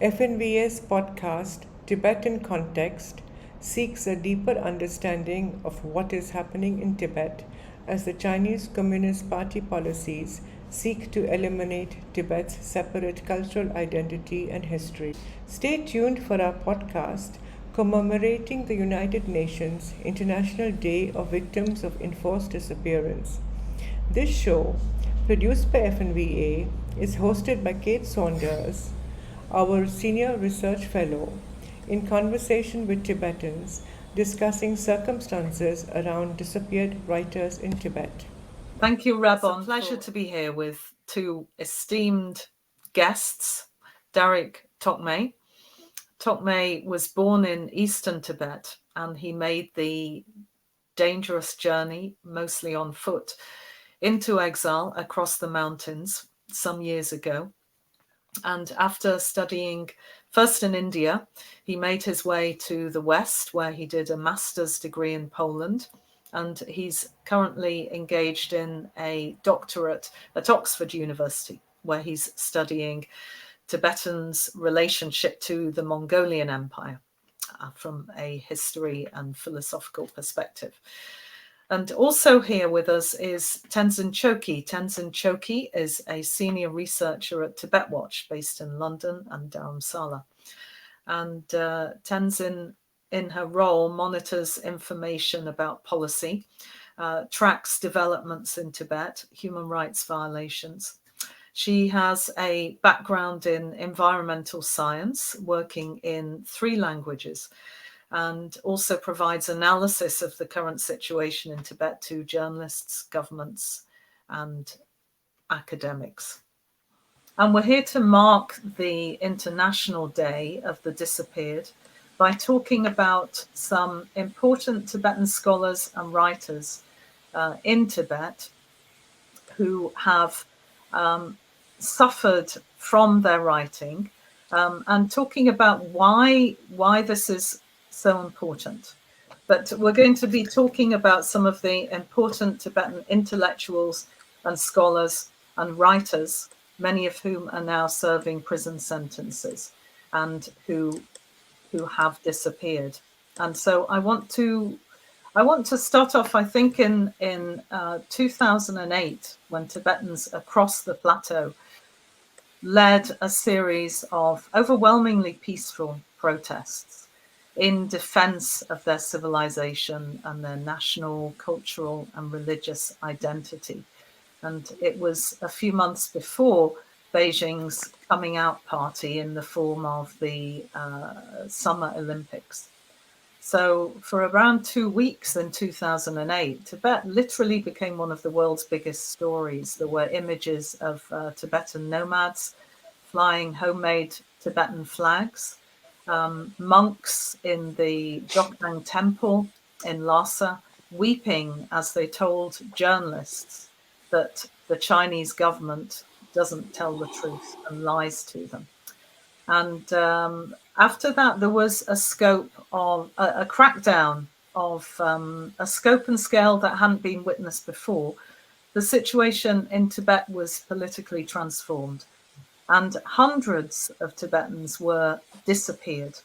FNVA's podcast, Tibetan Context, seeks a deeper understanding of what is happening in Tibet as the Chinese Communist Party policies seek to eliminate Tibet's separate cultural identity and history. Stay tuned for our podcast commemorating the United Nations International Day of Victims of Enforced Disappearance. This show, produced by FNVA, is hosted by Kate Saunders, our Senior Research Fellow, in conversation with Tibetans discussing circumstances around disappeared writers in Tibet. Thank you, Rabon. It's a pleasure to be here with two esteemed guests, Darig Thokmay. Thokmay was born in eastern Tibet, and he made the dangerous journey, mostly on foot, into exile across the mountains some years ago. And after studying first in India, he made his way to the West, where he did a master's degree in Poland. And he's currently engaged in a doctorate at Oxford University, where he's studying Tibetans' relationship to the Mongolian Empire from a history and philosophical perspective. And also here with us is Tenzin Choekyi. Tenzin Choekyi is a senior researcher at Tibet Watch, based in London and Dharamsala. And Tenzin, in her role, monitors information about policy, tracks developments in Tibet, human rights violations. She has a background in environmental science, working in 3 languages, and also provides analysis of the current situation in Tibet to journalists, governments, and academics. And we're here to mark the International Day of the Disappeared by talking about some important Tibetan scholars and writers in Tibet who have suffered from their writing, and talking about why this is so important. But we're going to be talking about some of the important Tibetan intellectuals and scholars and writers, many of whom are now serving prison sentences and who have disappeared. And so I want to start off, I think, in 2008, when Tibetans across the plateau led a series of overwhelmingly peaceful protests in defense of their civilization and their national, cultural, and religious identity. And it was a few months before Beijing's coming out party in the form of the Summer Olympics. So for around 2 weeks in 2008, Tibet literally became one of the world's biggest stories. There were images of Tibetan nomads flying homemade Tibetan flags, monks in the Dzogchen temple in Lhasa weeping as they told journalists that the Chinese government doesn't tell the truth and lies to them. And after that, there was a scope of a crackdown of a scope and scale that hadn't been witnessed before. The situation in Tibet was politically transformed, and hundreds of Tibetans were disappeared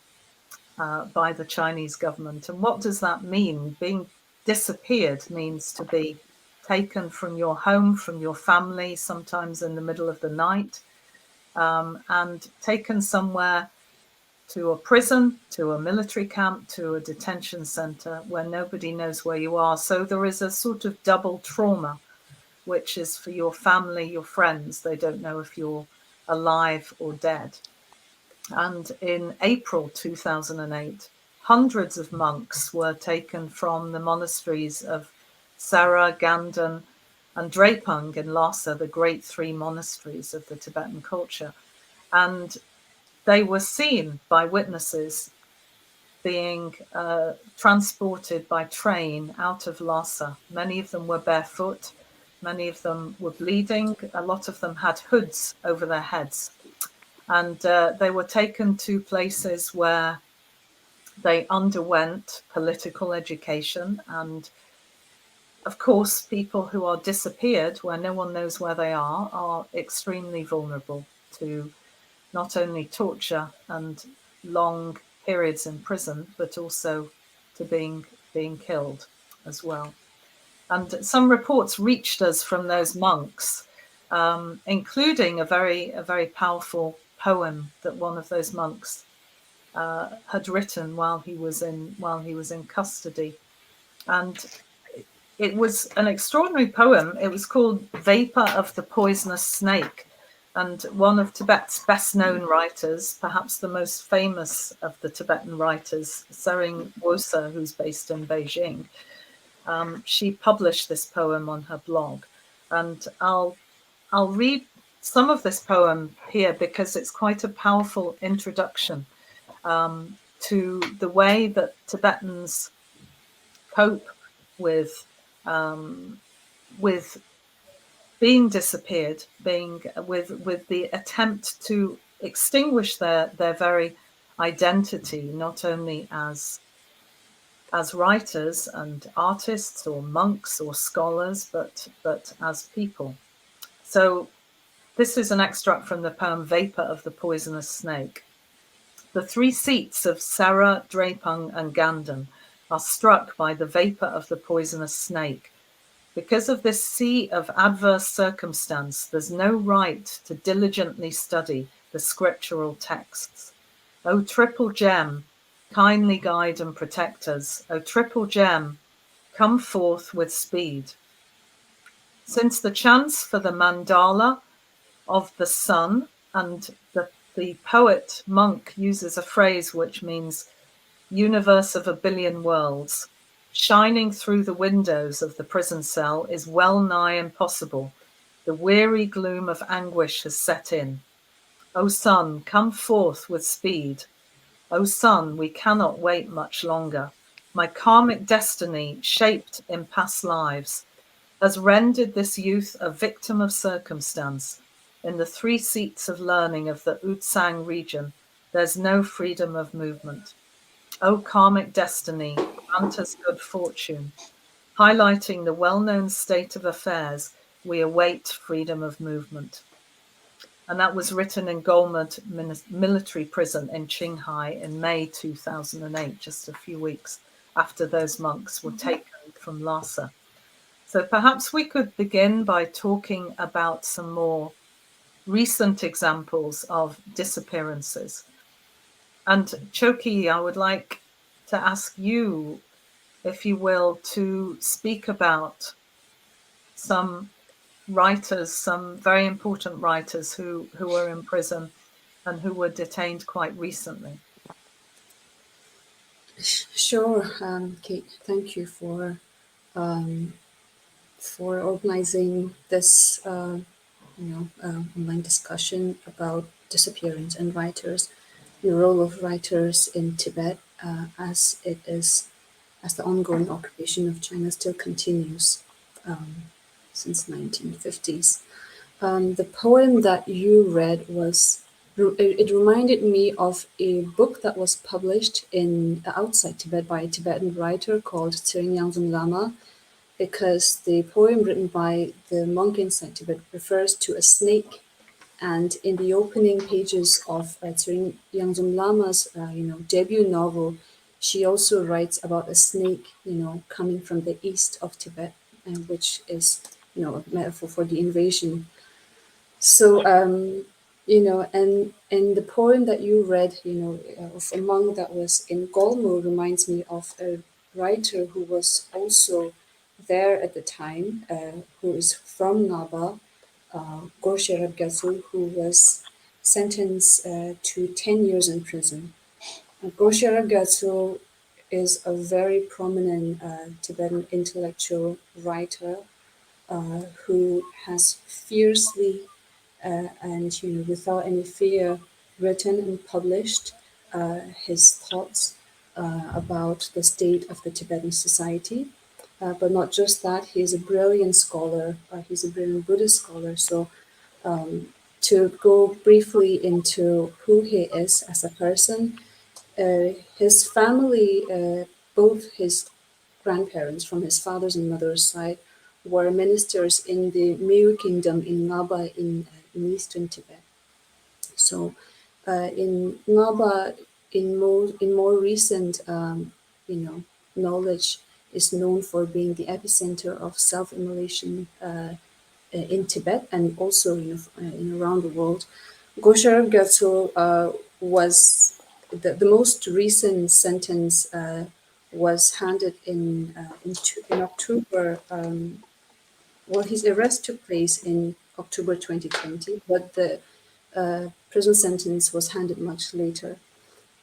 by the Chinese government. And what does that mean? Being disappeared means to be taken from your home, from your family, sometimes in the middle of the night, and taken somewhere, to a prison, to a military camp, to a detention center where nobody knows where you are. So there is a sort of double trauma, which is for your family, your friends. They don't know if you're alive or dead. And in April 2008, hundreds of monks were taken from the monasteries of Sara, Ganden, and Drepung in Lhasa, the great 3 monasteries of the Tibetan culture. And they were seen by witnesses being transported by train out of Lhasa. Many of them were barefoot. Many of them were bleeding. A lot of them had hoods over their heads. And they were taken to places where they underwent political education. And of course, people who are disappeared, where no one knows where they are extremely vulnerable to not only torture and long periods in prison, but also to being killed as well. And some reports reached us from those monks, including a very powerful poem that one of those monks had written while he was in custody, and it was an extraordinary poem. It was called "Vapor of the Poisonous Snake," and one of Tibet's best-known writers, perhaps the most famous of the Tibetan writers, Tsewang Norbu, who's based in Beijing, she published this poem on her blog, and I'll read some of this poem here because it's quite a powerful introduction to the way that Tibetans cope with with being disappeared, being with the attempt to extinguish their very identity, not only as writers and artists or monks or scholars, but as people. So this is an extract from the poem Vapor of the Poisonous Snake. The three seats of Sera, Drepung, and Ganden are struck by the vapor of the poisonous snake. Because of this sea of adverse circumstance, there's no right to diligently study the scriptural texts. O triple gem, kindly guide and protect us. O triple gem, come forth with speed. Since the chance for the mandala of the sun, and the poet monk uses a phrase which means universe of a billion worlds, shining through the windows of the prison cell is well nigh impossible. The weary gloom of anguish has set in. O sun, come forth with speed. O sun, we cannot wait much longer. My karmic destiny, shaped in past lives, has rendered this youth a victim of circumstance. In the three seats of learning of the Utsang region, there's no freedom of movement. O karmic destiny, grant us good fortune. Highlighting the well-known state of affairs, we await freedom of movement. And that was written in Golmud military prison in Qinghai in May 2008, just a few weeks after those monks were taken from Lhasa. So perhaps we could begin by talking about some more recent examples of disappearances. And Choekyi, I would like to ask you, if you will, to speak about some writers, some very important writers who were in prison and who were detained quite recently. Sure, Kate. Thank you for organizing this, online discussion about disappearance and writers, the role of writers in Tibet, as the ongoing occupation of China still continues since 1950s. The poem that you read it reminded me of a book that was published in outside Tibet by a Tibetan writer called Tsewang Norbu, because the poem written by the monk inside Tibet refers to a snake, and in the opening pages of Tsewang Norbu's debut novel, she also writes about a snake coming from the east of Tibet, and which is a metaphor for the invasion. So, and the poem that you read, of a monk that was in Golmo reminds me of a writer who was also there at the time, who is from Ngaba, Gorshe Rabgyatso, who was sentenced to 10 years in prison. Gorshe Rabgyatso is a very prominent Tibetan intellectual writer who has fiercely and without any fear written and published his thoughts about the state of the Tibetan society. But not just that, he's a brilliant scholar. He's a brilliant Buddhist scholar. So to go briefly into who he is as a person, his family, both his grandparents from his father's and mother's side, were ministers in the Miyu kingdom in Ngaba in eastern Tibet. So In Ngaba, in more recent, knowledge, is known for being the epicenter of self-immolation in Tibet and also around the world. Goshar Gyatso was the most recent sentence was handed in October. Well, his arrest took place in October 2020, but the prison sentence was handed much later.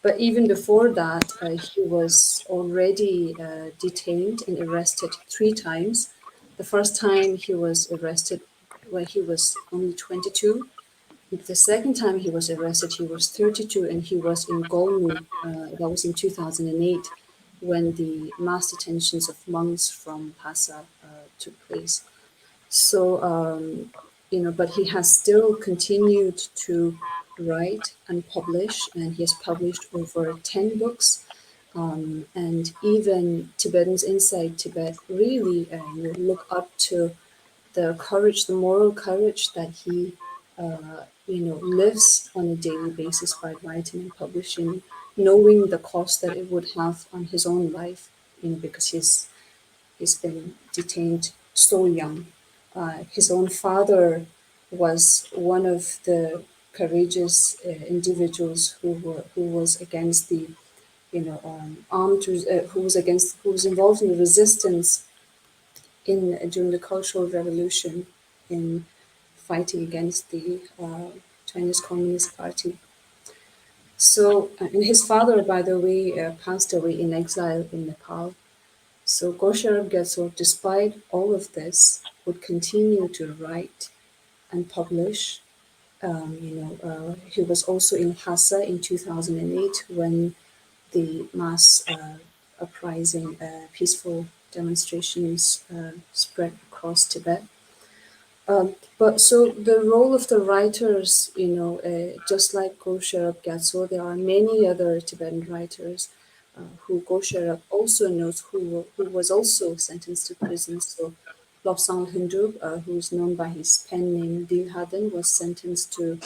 But even before that, he was already detained and arrested 3 times. The first time he was arrested when he was only 22. The second time he was arrested, he was 32 and he was in Golmu. That was in 2008 when the mass detentions of monks from Lhasa took place. So, but he has still continued to write and publish, and he has published over 10 books. And even Tibetans inside Tibet really look up to the courage, the moral courage that he, lives on a daily basis by writing and publishing, knowing the cost that it would have on his own life, because he's been detained so young. His own father was one of the courageous individuals who was against the armed who was involved in the resistance in during the Cultural Revolution in fighting against the Chinese Communist Party. So, and his father, by the way, passed away in exile in Nepal. So Gosharab Getso, despite all of this, would continue to write and publish. He was also in Lhasa in 2008 when the mass uprising, peaceful demonstrations spread across Tibet. But so the role of the writers, just like Go Sherab Gyatso, there are many other Tibetan writers who Go Sherab also knows who was also sentenced to prison. So Lobsang Hundub, who is known by his pen name Dilhaden, was sentenced to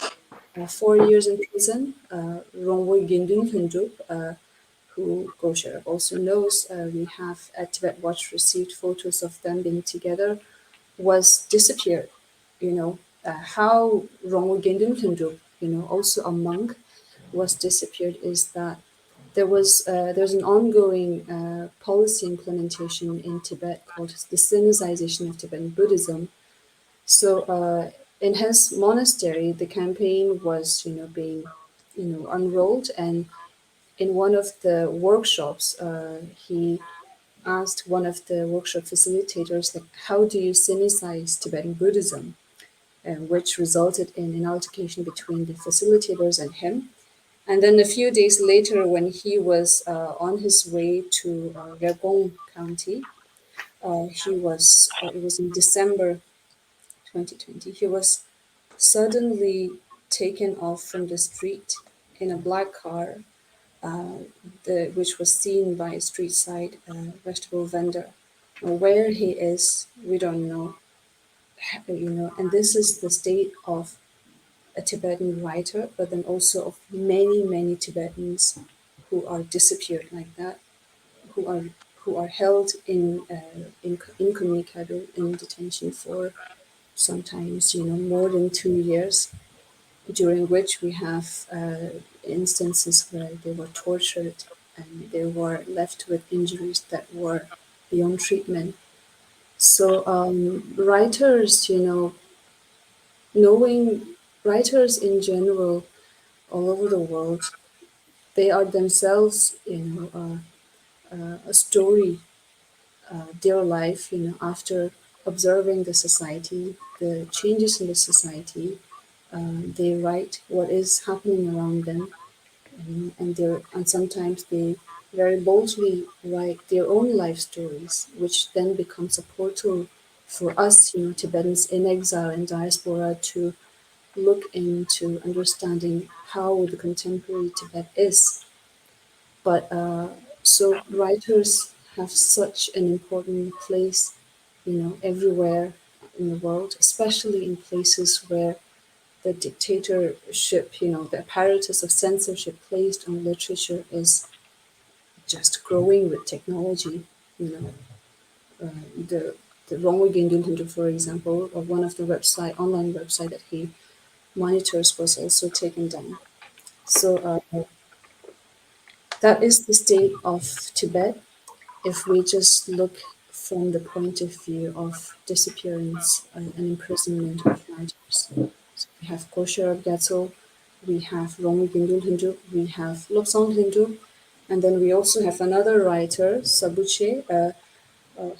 4 years in prison. Rongwe Gindun Hundub, who Go Sherab also knows, we have at Tibet Watch received photos of them being together, was disappeared. How Rongo Tunduk, also a monk, was disappeared is that there's an ongoing policy implementation in Tibet called the Sinicization of Tibetan Buddhism. So in his monastery, the campaign was being unrolled, and in one of the workshops, he asked one of the workshop facilitators, like, how do you Sinicize Tibetan Buddhism? Which resulted in an altercation between the facilitators and him. And then a few days later, when he was on his way to Regong County, it was in December 2020, he was suddenly taken off from the street in a black car, which was seen by a street side vegetable vendor. Now, where he is, we don't know, and this is the state of a Tibetan writer, but then also of many, many Tibetans who are disappeared like that, who are held incommunicado in detention for sometimes more than 2 years, during which we have instances where they were tortured and they were left with injuries that were beyond treatment. So writers, knowing writers in general all over the world, they are themselves, a story, their life, after observing the society, the changes in the society. They write what is happening around them, and sometimes they very boldly write their own life stories, which then becomes a portal for us, Tibetans in exile and diaspora, to look into understanding how the contemporary Tibet is. But so writers have such an important place, everywhere in the world, especially in places where the dictatorship, the apparatus of censorship placed on literature is just growing with technology. The Rongwigin Yunhindu, for example, or one of the online website that he monitors was also taken down. So that is the state of Tibet. If we just look from the point of view of disappearance and imprisonment of writers. So we have Kosher Gyatso, we have Rongwigin Yunhindu, we have Lobsang Hindu, and then we also have another writer, Sabuche.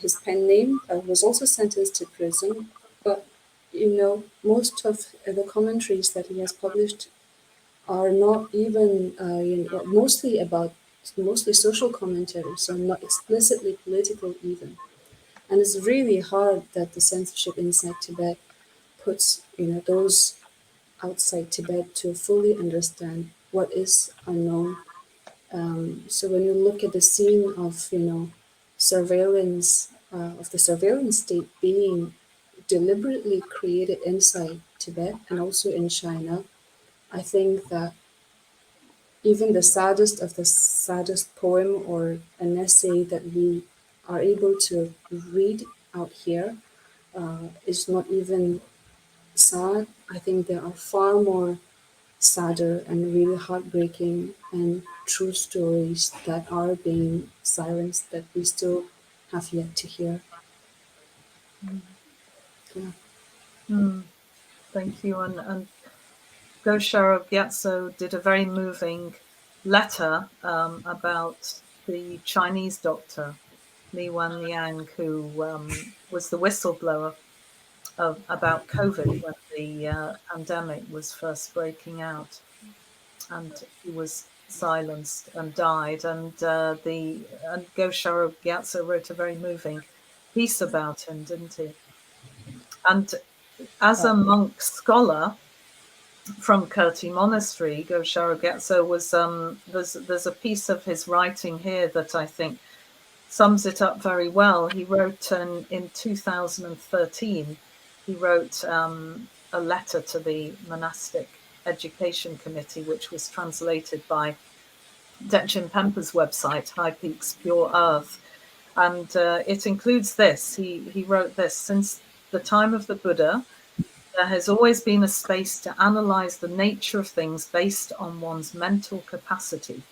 His pen name was also sentenced to prison, but most of the commentaries that he has published are not even mostly social commentaries, so not explicitly political even. And it's really hard that the censorship inside Tibet puts those outside Tibet to fully understand what is unknown. So when you look at the scene of surveillance of the surveillance state being deliberately created inside Tibet and also in China, I think that even the saddest of the saddest poem or an essay that we are able to read out here is not even sad. I think there are far more sadder and really heartbreaking and true stories that are being silenced that we still have yet to hear. Yeah. Thank you. And Goshara Gyatso did a very moving letter about the Chinese doctor, Li Wanliang, who was the whistleblower about COVID when the pandemic was first breaking out. And he was silenced and died. And Goshara Gyatso wrote a very moving piece about him, didn't he? And as a monk scholar from Choekyi Monastery, Goshara Gyatso was there's a piece of his writing here that I think sums it up very well. He wrote in 2013. He wrote a letter to the monastic education committee, which was translated by Dechin Pemper's website, High Peaks Pure Earth, and it includes this. He wrote this: since the time of the Buddha, there has always been a space to analyze the nature of things based on one's mental capacity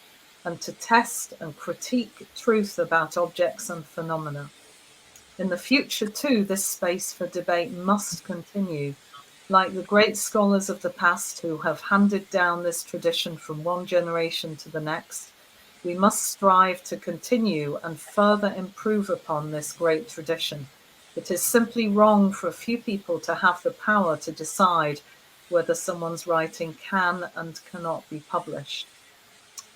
and to test and critique truth about objects and phenomena. In the future, too, this space for debate must continue. Like the great scholars of the past who have handed down this tradition from one generation to the next, we must strive to continue and further improve upon this great tradition. It is simply wrong for a few people to have the power to decide whether someone's writing can and cannot be published.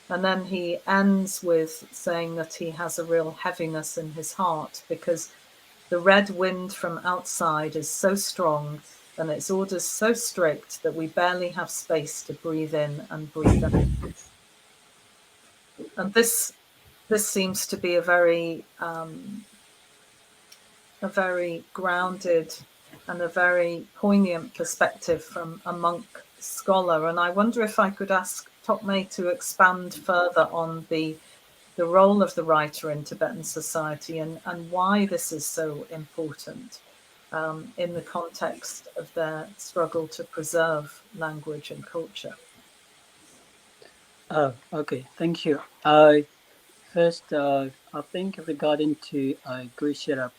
And then he ends with saying that he has a real heaviness in his heart because the red wind from outside is so strong and its orders so strict that we barely have space to breathe in and breathe out. And this seems to be a very grounded and a very poignant perspective from a monk scholar. And I wonder if I could ask Thokmay to expand further on the role of the writer in Tibetan society and why this is so important in the context of their struggle to preserve language and culture. Okay, thank you. First, I think regarding to Gushirap,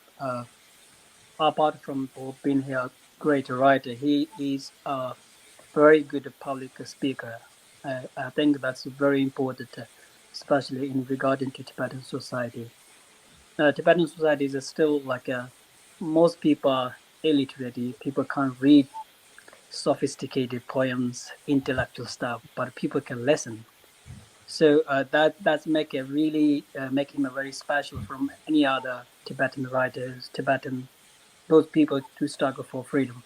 apart from being a great writer, he is a very good public speaker. I think that's very important, especially in regarding to Tibetan society. Tibetan society is still like most people are illiterate. People can't read sophisticated poems, intellectual stuff, but people can listen. So that's make it really make him a very special from any other Tibetan writers, Tibetan those people to struggle for freedom.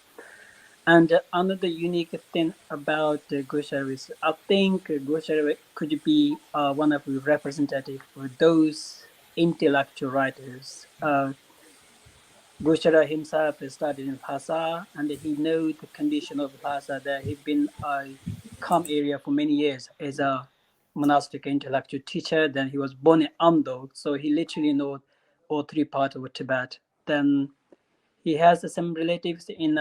And another unique thing about Gosharu is I think Gosharu could be one of the representative for those intellectual writers Gushara himself studied in Lhasa, and he knew the condition of Lhasa. That he'd been a calm area for many years as a monastic intellectual teacher. Then he was born in Amdo, so he literally knows all three parts of Tibet. Then he has some relatives in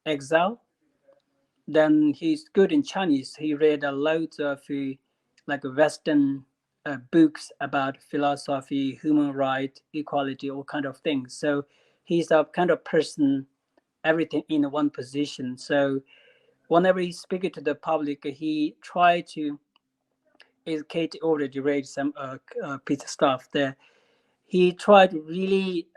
exile. Then he's good in Chinese. He read a lot of like Western books about philosophy, human rights, equality, all kind of things. So he's a kind of person, everything in one position. So whenever he's speaking to the public, he try to, as Kate already read some piece of stuff there, he tried to really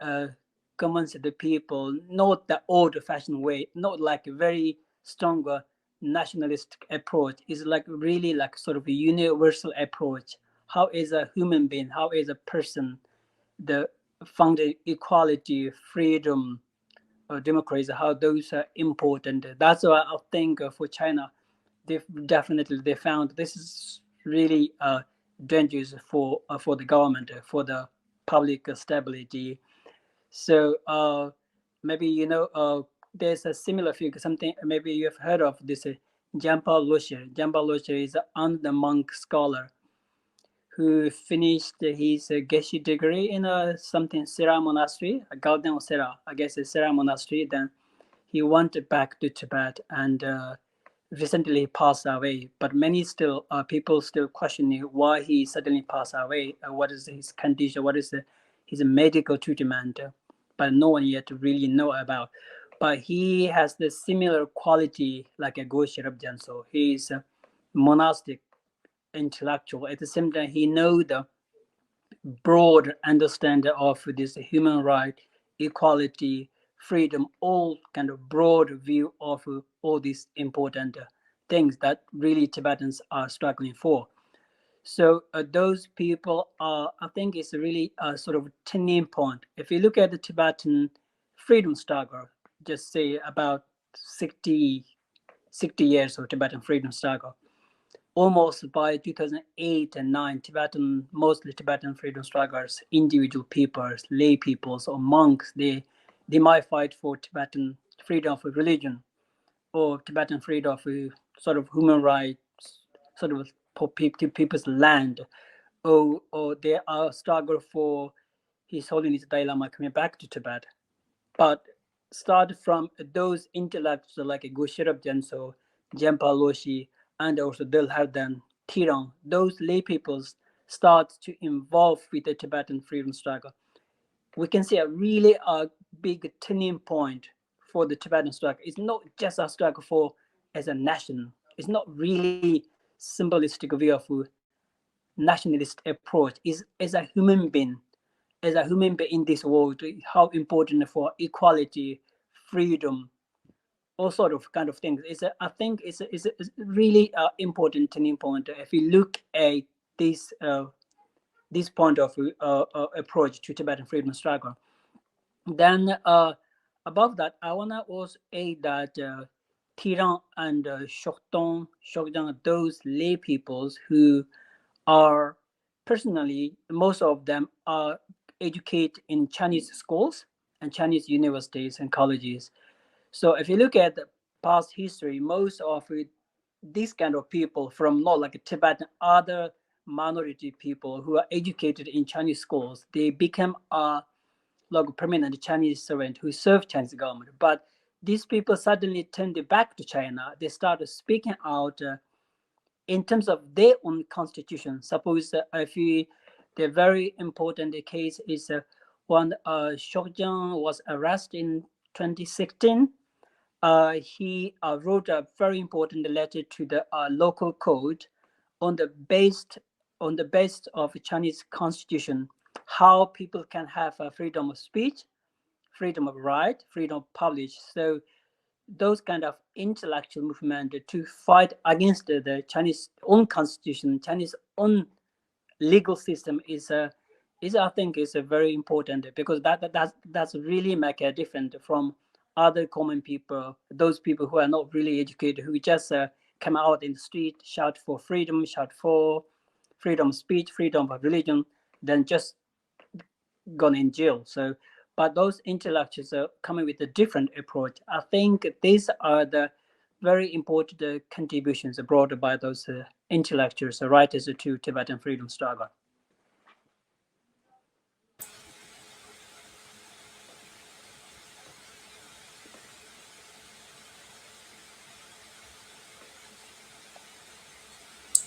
convince the people, not the old-fashioned way, not like a very stronger nationalistic approach. It's like really like sort of a universal approach. How is a human being, how is a person, the founded equality, freedom, democracy, how those are important. That's why I think for China, they found this is really dangerous for the government, for the public stability. So maybe there's a similar figure, something maybe you have heard of this Jampa Losher. Jampa Losher is an monk scholar who finished his Geshe degree in something Sera monastery, a Galden Sera, I guess it's Sera monastery. Then he went back to Tibet and recently passed away. But many still people still questioning why he suddenly passed away. What is his condition? What is his medical treatment? But no one yet really know about. But he has the similar quality like a Go Sherab Gyaltso. He is a monastic intellectual. At the same time, he knows the broad understanding of this human right, equality, freedom, all kind of broad view of all these important things that really Tibetans are struggling for. So those people are, I think it's really a sort of turning point. If you look at the Tibetan freedom struggle, just say about 60 years of Tibetan freedom struggle, almost by 2008 and 9, mostly Tibetan freedom strugglers, individual peoples, lay peoples, or monks, they might fight for Tibetan freedom of religion or Tibetan freedom of sort of human rights, sort of for people's land, or they are struggle for His Holiness Dalai Lama coming back to Tibet. But start from those intellectuals like Gushirab Gyaltso, Jampa Loshi, and also Dilhardan, Tirang, those lay peoples start to involve with the Tibetan freedom struggle. We can see a really big turning point for the Tibetan struggle. It's not just a struggle for as a nation. It's not really symbolistic view of nationalist approach. Is as a human being, in this world, how important for equality, freedom, all sort of kind of things. I think it's a really important turning point. If you look at this point of approach to Tibetan freedom struggle, then above that, I wanna also add that Tirang and Shokjang, those lay peoples who are personally, most of them are educated in Chinese schools and Chinese universities and colleges. So if you look at the past history, most of these kind of people from not like Tibetan, other minority people who are educated in Chinese schools, they become like permanent Chinese servant who serve Chinese government. But these people suddenly turned back to China. They started speaking out in terms of their own constitution. Suppose the very important case is when Shokjang was arrested in 2016. He wrote a very important letter to the local code on the base of Chinese constitution, how people can have freedom of speech, freedom of right, freedom of publish. So those kind of intellectual movement to fight against the Chinese own constitution, Chinese own legal system is I think is a very important, because that's really make a difference from other common people, those people who are not really educated, who just come out in the street, shout for freedom, shout for freedom of speech, freedom of religion, then just gone in jail. So but those intellectuals are coming with a different approach. I think these are the very important contributions brought by those intellectuals, writers to Tibetan freedom struggle.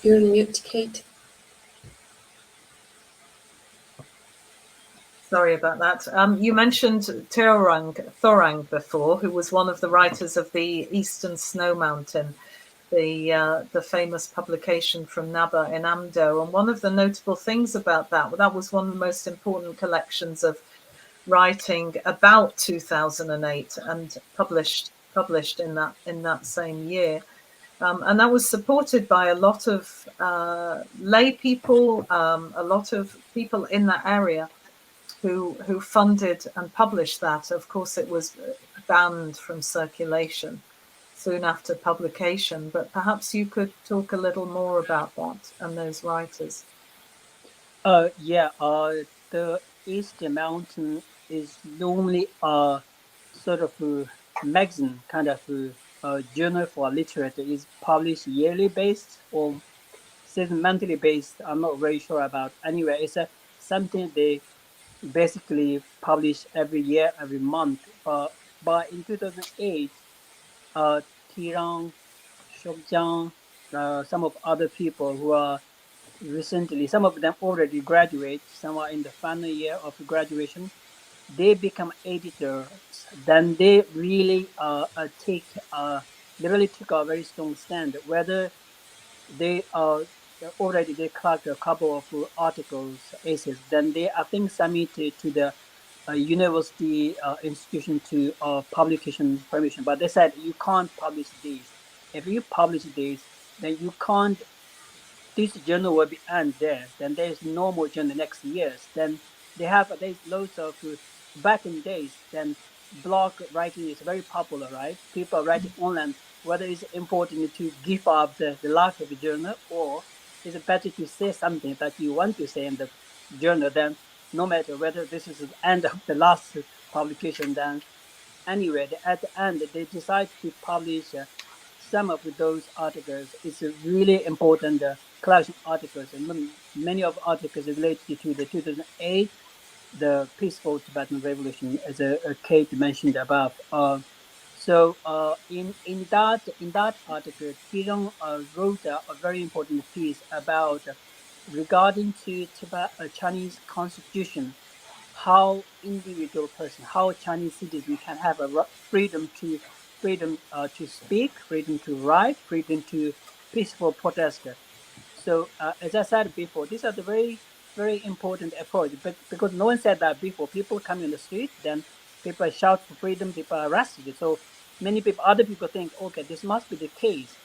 You're on mute, Kate. Sorry about that. You mentioned Thorang before, who was one of the writers of the Eastern Snow Mountain, the famous publication from Naba in Amdo. And one of the notable things about that was one of the most important collections of writing about 2008 and published in that same year. And that was supported by a lot of lay people, a lot of people in that area who funded and published that. Of course, it was banned from circulation soon after publication, but perhaps you could talk a little more about that and those writers. Yeah, the Eastern Mountain is normally a sort of a magazine, kind of a journal for literature. Is published yearly based or monthly based. I'm not very sure about. Anyway, it's something they basically publish every year, every month. But in 2008, Tirang, Shokjang, some of other people who are recently, some of them already graduate, some are in the final year of graduation, they become editors. Then they really they really took a very strong stand. Whether they already they collect a couple of articles, essays, then they I think submitted to the university institution to publication permission. But they said you can't publish these. If you publish these, then you can't. This journal will be end there. Then there's no more journal next years. Then there's loads of back in days. Then blog writing is very popular, right? People writing online. Whether it's important to give up the life of the journal, or is it better to say something that you want to say in the journal? Then no matter whether this is the end of the last publication, then anyway, at the end they decide to publish some of those articles. It's a really important collection articles, and many of articles related to the 2008 the peaceful Tibetan revolution, as Kate mentioned above. In that article, Tirong wrote a very important piece about regarding to Tibet Chinese constitution, how individual person, how Chinese citizen can have a freedom to speak, freedom to write, freedom to peaceful protest. So as I said before, these are the very, very important approach. But because no one said that before, people come in the street, then people shout for freedom, people are arrested. So many people, other people think, okay, this must be the case.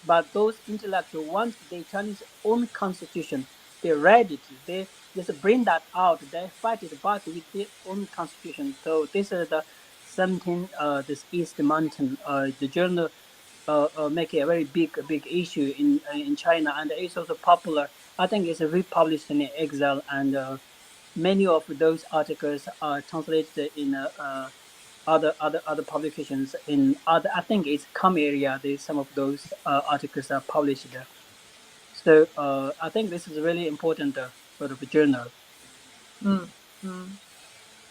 But those intellectuals want the Chinese own constitution. They read it. They just bring that out. They fight it back with their own constitution. So this is the something. This East Mountain, the journal, make a very big issue in China, and it's also popular. I think it's republished in exile, and many of those articles are translated in other publications in other. I think it's Com area. Some of those articles are published. So I think this is a really important sort of journal.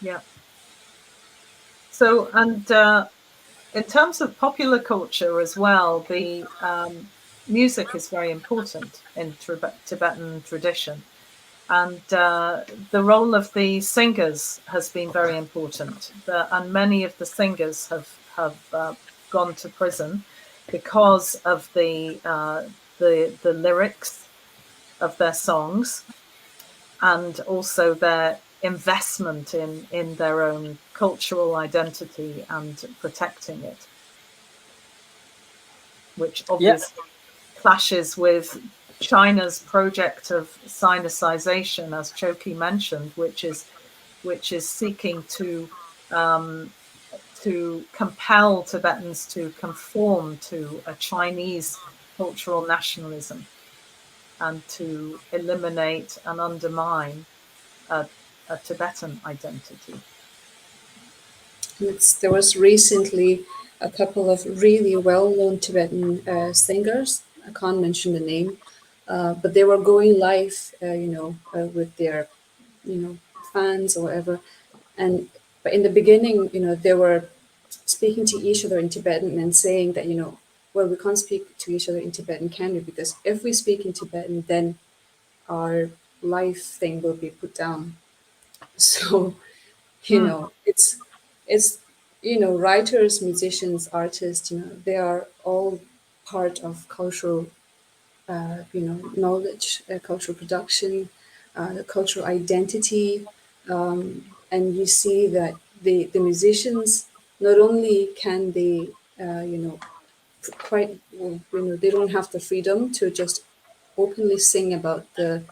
Yeah. So, and in terms of popular culture as well, the music is very important in Tibetan tradition. And the role of the singers has been very important. And many of the singers have gone to prison because of the lyrics of their songs, and also their investment in their own cultural identity and protecting it, which obviously clashes with China's project of Sinicization, as Choekyi mentioned, which is seeking to compel Tibetans to conform to a Chinese cultural nationalism and to eliminate and undermine a Tibetan identity. There was recently a couple of really well-known Tibetan singers. I can't mention the name, but they were going live, with their, fans or whatever. And but in the beginning, they were speaking to each other in Tibetan and saying that, well, we can't speak to each other in Tibetan, can we? Because if we speak in Tibetan, then our life thing will be put down. So, it's writers, musicians, artists, they are all part of cultural, knowledge, cultural production, the cultural identity, and you see that the musicians, not only can they, quite, well, they don't have the freedom to just openly sing about the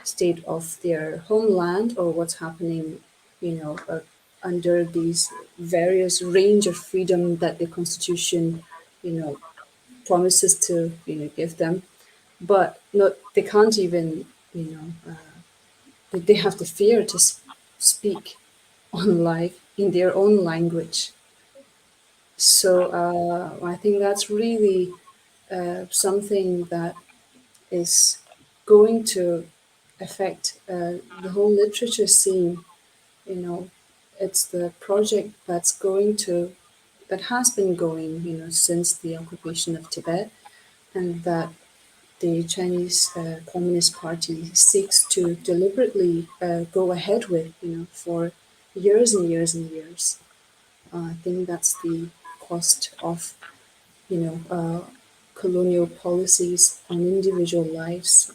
state of their homeland or what's happening, under these various range of freedom that the constitution, promises to, give them. But not, they can't even, they have the fear to speak on live in their own language. So I think that's really something that is going to affect the whole literature scene. You know, it's the project that has been going, since the occupation of Tibet, and that the Chinese Communist Party seeks to deliberately go ahead with, for years and years and years. I think that's the cost of, colonial policies on individual lives,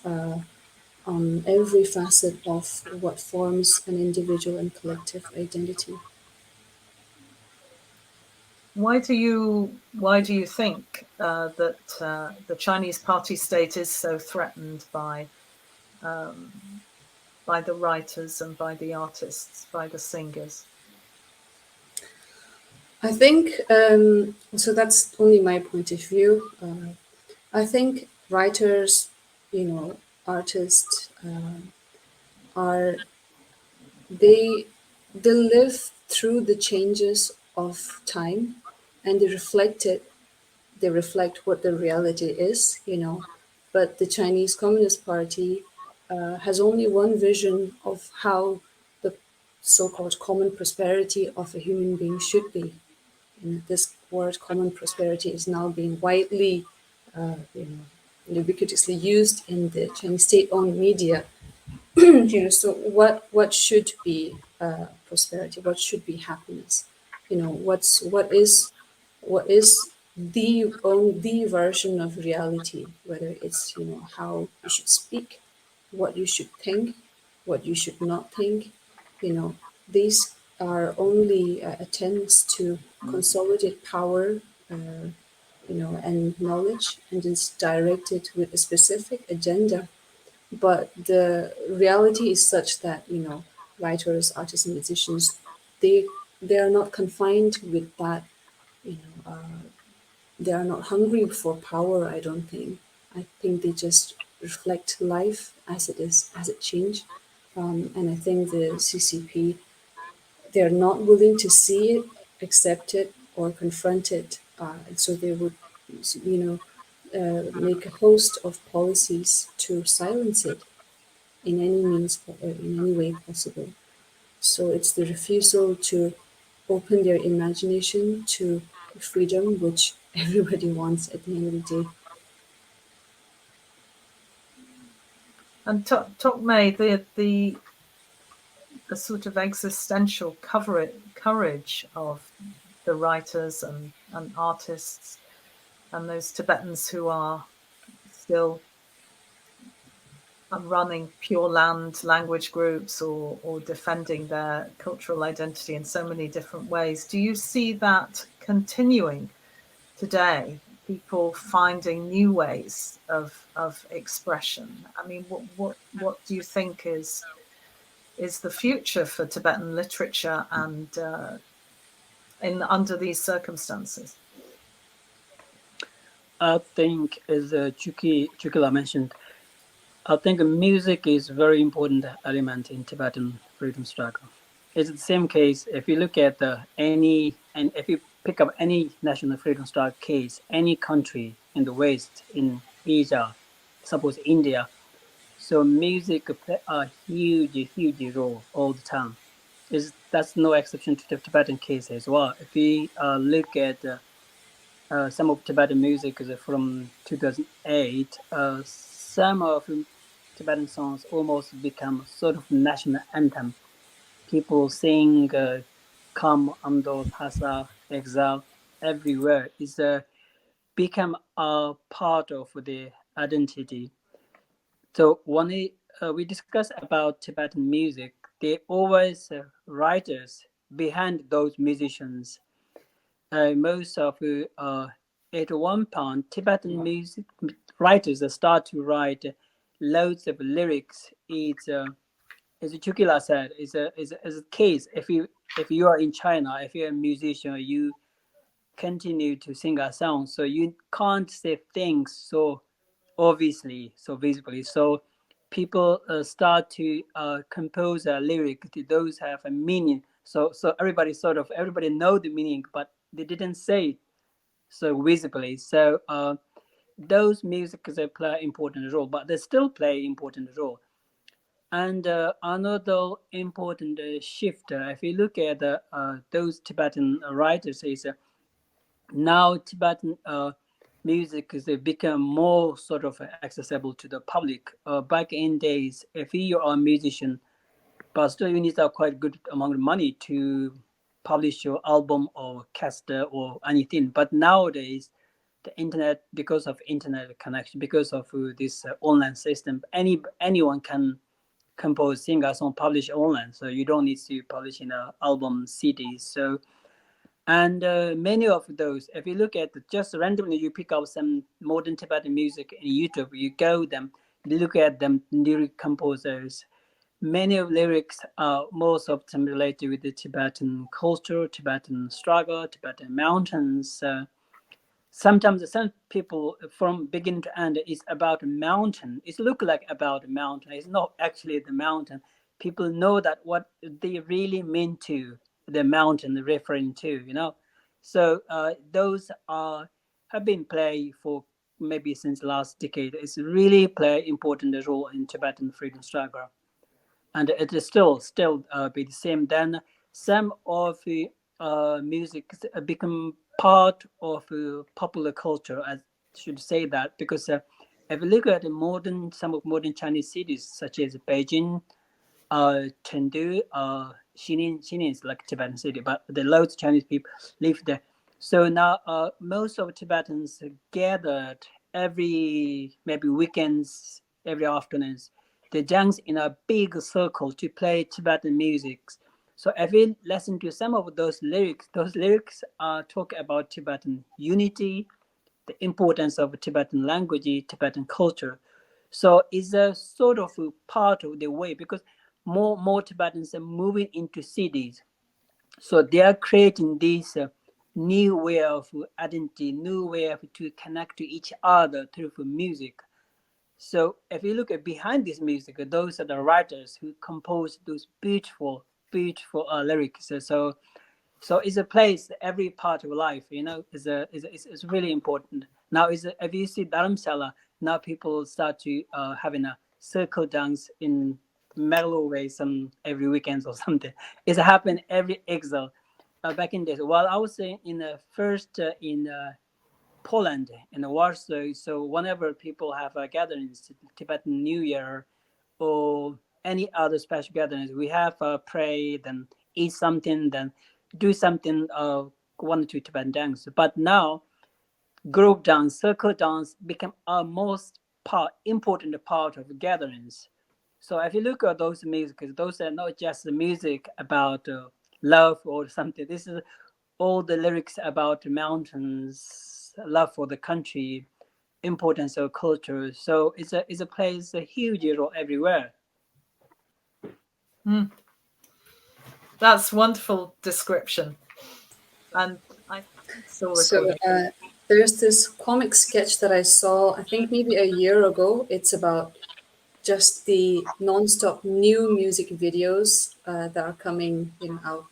on every facet of what forms an individual and collective identity. Why do you think that the Chinese party state is so threatened by the writers and by the artists, by the singers? I think, so that's only my point of view. I think writers, artists, are they they live through the changes of time, and they reflect what the reality is, but the Chinese Communist Party has only one vision of how the so-called common prosperity of a human being should be. And this word common prosperity is now being widely, ubiquitously used in the Chinese state-owned media. So what should be prosperity? What should be happiness? What is the version of reality? Whether it's, how you should speak, what you should think, what you should not think. These are only attempts to consolidate power, uh, and knowledge, and it's directed with a specific agenda. But the reality is such that, writers, artists, and musicians, they they are not confined with that. They are not hungry for power. I don't think. I think they just reflect life as it is, as it changed. And I think the CCP, they're not willing to see it, accept it, or confront it. And so they would, make a host of policies to silence it in any means, in any way possible. So it's the refusal to open their imagination to freedom, which everybody wants at the end of the day. And Thokmay, the sort of existential courage of the writers and artists and those Tibetans who are still running Pure Land language groups or defending their cultural identity in so many different ways. Do you see that continuing today? People finding new ways of expression. I mean, what do you think is the future for Tibetan literature and in under these circumstances? I think, as Choekyi mentioned, I think music is a very important element in Tibetan freedom struggle. it's the same case. If you look at if you pick up any national freedom struggle case, any country in the West, in Asia, suppose India, so music play a huge role all the time. That's no exception to the Tibetan case as well. If we look at some of Tibetan music is from 2008, some of Tibetan songs almost become sort of national anthem. People sing Come Amdo Lhasa Exile everywhere. It's become a part of the identity. So when we discuss about Tibetan music, they always writers behind those musicians. Most of at one point, Tibetan music writers start to write loads of lyrics. As Chukila said, is a case. If you are in China, if you're a musician, you continue to sing a song, so you can't say things so obviously, so visibly. So people start to compose a lyric to those have a meaning. So everybody know the meaning, but they didn't say it so visibly. So those music play an important role, but they still play important role. And another important shift, if you look at those Tibetan writers, is now Tibetan music has become more sort of accessible to the public. Back in days, if you are a musician, but still you need a quite good amount of money to publish your album or caster or anything. But nowadays, the internet, because of internet connection, because of this online system, anyone can compose, sing a song, publish online. So you don't need to publish in an album CD. So and many of those, if you look at just randomly, you pick up some modern Tibetan music in YouTube, you go them, look at them, lyric composers. Many of lyrics are most of them related with the Tibetan culture, Tibetan struggle, Tibetan mountains. Sometimes some people from beginning to end is about a mountain. It look like about a mountain. It's not actually the mountain. People know that what they really mean to the mountain referring to, So those are have been played for maybe since last decade. It's really play important role in Tibetan freedom struggle, and it is still be the same. Then some of the music become part of popular culture. I should say that because if you look at some of modern Chinese cities such as Beijing, Chengdu, Xining is like Tibetan city, but the loads of Chinese people live there. So now most of Tibetans gathered every maybe weekends, every afternoons. They dance in a big circle to play Tibetan music. So if you listen to some of those lyrics talk about Tibetan unity, the importance of Tibetan language, Tibetan culture. So it's a sort of a part of the way because more Tibetans are moving into cities. So they are creating this new way of identity, new way of to connect to each other through music. So if you look at behind this music, those are the writers who compose those beautiful lyrics. So it's a place every part of life, is really important. Now if you see Dharamsala, now people start to having a circle dance in mellow way some every weekends or something. It's happened every exile. Back in days, while I was in first in Poland in Warsaw, so whenever people have gatherings, Tibetan New Year or any other special gatherings, we have pray, then eat something, then do something, one or two Tibetan dance. But now, group dance, circle dance become a most important part of gatherings. So if you look at those music, those are not just the music about love or something. This is all the lyrics about mountains, love for the country, importance of culture. So it's a place a huge role everywhere. That's wonderful description. And I still So recording. there's this comic sketch that I saw, I think maybe a year ago. It's about just the non-stop new music videos that are coming, out,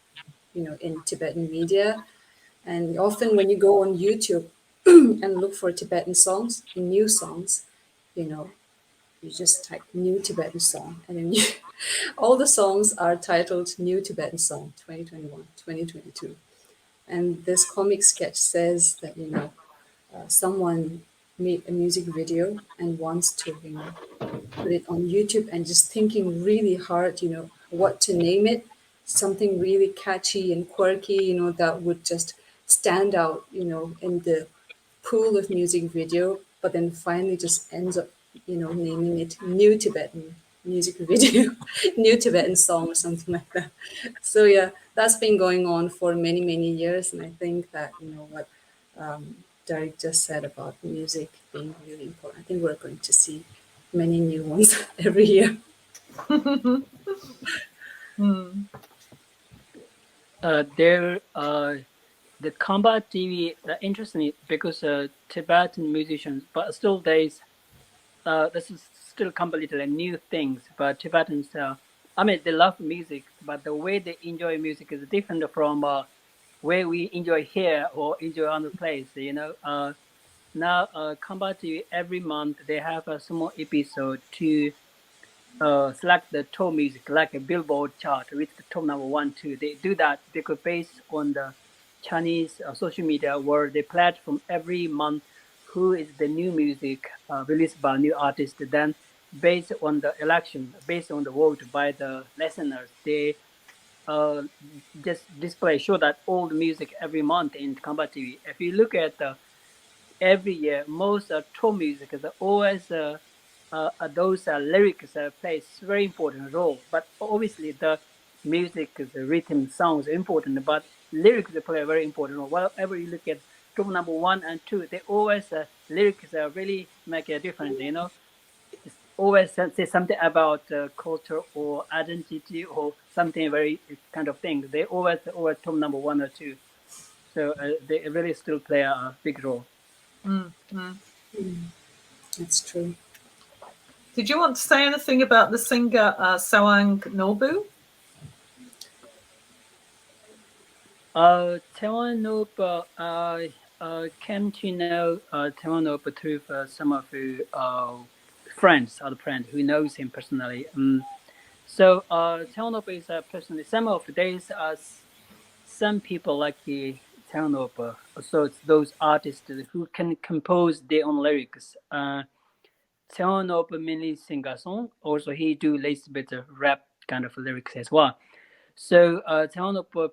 in Tibetan media. And often when you go on YouTube and look for Tibetan songs, new songs, you know, you just type new Tibetan song, and then all the songs are titled New Tibetan Song 2021, 2022. And this comic sketch says that, someone made a music video and wants to, put it on YouTube, and just thinking really hard, what to name it, something really catchy and quirky, that would just stand out, in the pool of music video, but then finally just ends up, naming it New Tibetan music video, New Tibetan song or something like that. So yeah, that's been going on for many, many years. And I think that, what Darig just said about music being really important, I think we're going to see many new ones every year. There, the combat TV, interesting because Tibetan musicians, but still this is still completely new things. But Tibetans, I mean, they love music, but the way they enjoy music is different from where we enjoy here or enjoy other place. Now combat TV every month they have a small episode to select the top music, like a Billboard chart with the top number 1, 2. They do that because based on the Chinese social media, where they platform every month who is the new music released by new artist. Then, based on the election, based on the vote by the listeners, they uh, just display show that all the music every month in Combat TV. If you look at every year, most top music is always those lyrics plays very important role. But obviously, the music, the rhythm, sounds important, but lyrics play a very important role. Whenever you look at top number 1 and 2, they always lyrics really make a difference. It's always say something about culture or identity or something very kind of thing. They always top number 1 or 2. So they really still play a big role. That's true. Did you want to say anything about the singer Tsewang Norbu? Tsewang Norbu, I came to know Tsewang Norbu through some of the friends, other friends who knows him personally. So Tsewang Norbu is personally, some of days some people like Tsewang Norbu, so it's those artists who can compose their own lyrics. Tsewang Norbu mainly sing a song, also he do little bit of rap kind of lyrics as well. So Tsewang Norbu,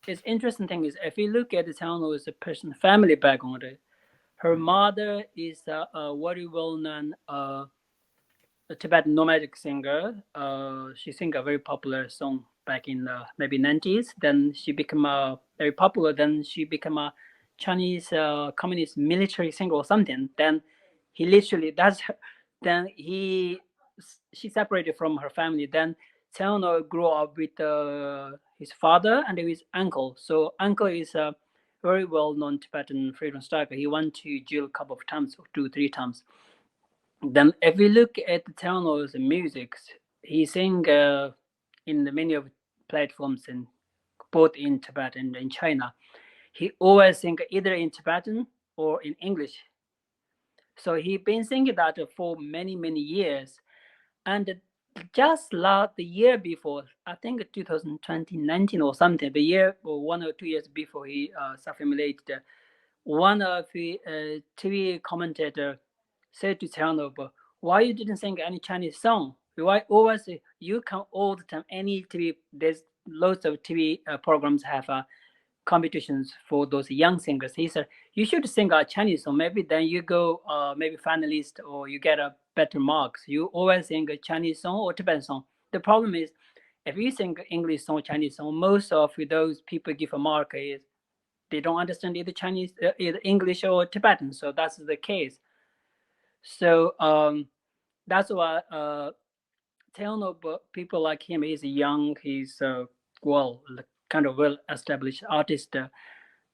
it's interesting thing is if you look at the Tsewang Norbu's person family background, her mother is a very well known Tibetan nomadic singer. She sang a very popular song back in maybe 90s. Then she became very popular. Then she became a Chinese communist military singer or something. Then he literally then she separated from her family. Then Tsewang grew up with his father and his uncle. So uncle is a very well-known Tibetan freedom striker. He went to jail a couple of times, or 2, 3 times. Then, if we look at the Tauno's music, he sing in the many of platforms in both in Tibet and in China. He always sing either in Tibetan or in English. So he been singing that for many years, and just the year before, I think 2019 or something, the year or 1 or 2 years before he self-immolated, one of the TV commentator said to Tsewang, why you didn't sing any Chinese song? Why always you come all the time? Any TV, there's lots of TV programs have competitions for those young singers. He said you should sing a Chinese song. Maybe then you go maybe finalist or you get a better marks. You always sing a Chinese song or Tibetan song. The problem is if you sing English song, Chinese song, most of those people give a mark is they don't understand either Chinese, either English or Tibetan. So that's the case. So that's why people like him. He's young. He's kind of well-established artist,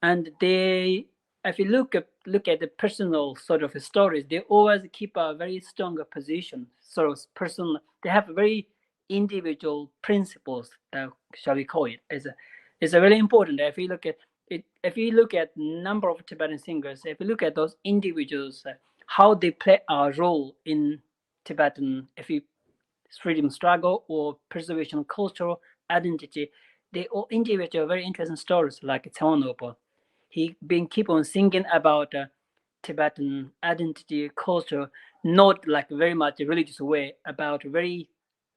and they if you look at the personal sort of stories, they always keep a very strong position. So personal, they have very individual principles. That shall we call it? It's a really important. If you look at it, if you look at number of Tibetan singers, if you look at those individuals, how they play a role in Tibetan, if you freedom struggle or preservation cultural identity, they all individual very interesting stories like Tsewang Norbu. He been keep on singing about Tibetan identity, culture, not like very much religious way, about very